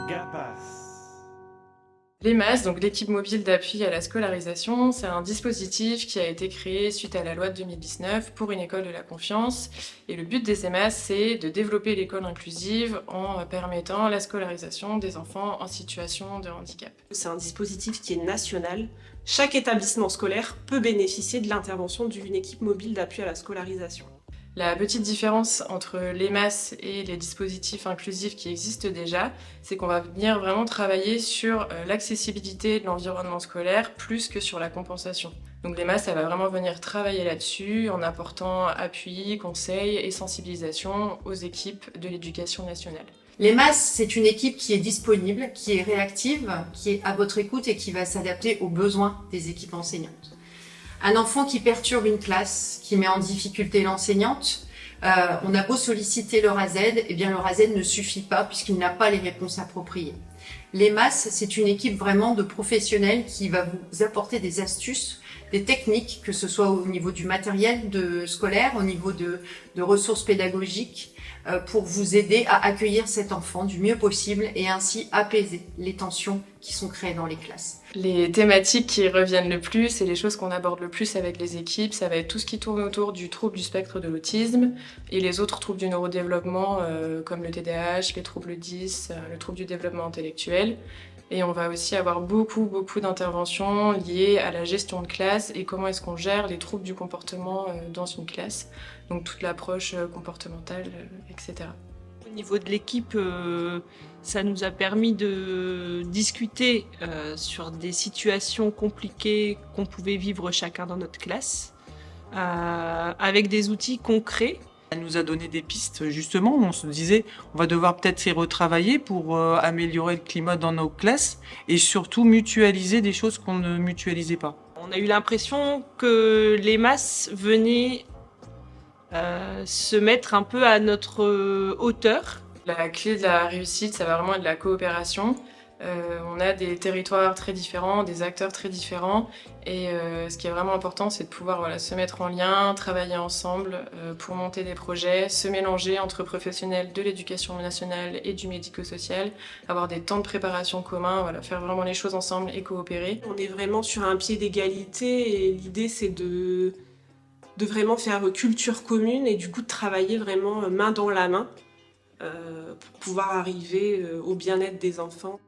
GAPAS. L'EMAS, donc l'équipe mobile d'appui à la scolarisation, c'est un dispositif qui a été créé suite à la loi de 2019 pour une école de la confiance. Et le but des EMAS, c'est de développer l'école inclusive en permettant la scolarisation des enfants en situation de handicap. C'est un dispositif qui est national. Chaque établissement scolaire peut bénéficier de l'intervention d'une équipe mobile d'appui à la scolarisation. La petite différence entre l'EMAS et les dispositifs inclusifs qui existent déjà, c'est qu'on va venir vraiment travailler sur l'accessibilité de l'environnement scolaire plus que sur la compensation. Donc l'EMAS, elle va vraiment venir travailler là-dessus en apportant appui, conseils et sensibilisation aux équipes de l'éducation nationale. L'EMAS, c'est une équipe qui est disponible, qui est réactive, qui est à votre écoute et qui va s'adapter aux besoins des équipes enseignantes. Un enfant qui perturbe une classe, qui met en difficulté l'enseignante, on a beau solliciter le RAZ, eh bien le RAZ ne suffit pas puisqu'il n'a pas les réponses appropriées. L'EMAS, c'est une équipe vraiment de professionnels qui va vous apporter des astuces, des techniques, que ce soit au niveau du matériel scolaire, au niveau de ressources pédagogiques, pour vous aider à accueillir cet enfant du mieux possible et ainsi apaiser les tensions qui sont créées dans les classes. Les thématiques qui reviennent le plus et les choses qu'on aborde le plus avec les équipes, ça va être tout ce qui tourne autour du trouble du spectre de l'autisme et les autres troubles du neurodéveloppement comme le TDAH, les troubles 10, le trouble du développement intellectuel. Et on va aussi avoir beaucoup d'interventions liées à la gestion de classe et comment est-ce qu'on gère les troubles du comportement dans une classe. Donc toute l'approche comportementale, etc. Au niveau de l'équipe, ça nous a permis de discuter sur des situations compliquées qu'on pouvait vivre chacun dans notre classe, avec des outils concrets. Elle nous a donné des pistes, justement. On se disait, on va devoir peut-être s'y retravailler pour améliorer le climat dans nos classes et surtout mutualiser des choses qu'on ne mutualisait pas. On a eu l'impression que l'EMAS venait se mettre un peu à notre hauteur. La clé de la réussite, ça va vraiment être de la coopération. On a des territoires très différents, des acteurs très différents et ce qui est vraiment important, c'est de pouvoir se mettre en lien, travailler ensemble pour monter des projets, se mélanger entre professionnels de l'éducation nationale et du médico-social, avoir des temps de préparation communs, faire vraiment les choses ensemble et coopérer. On est vraiment sur un pied d'égalité et l'idée c'est de vraiment faire culture commune et du coup de travailler vraiment main dans la main pour pouvoir arriver au bien-être des enfants.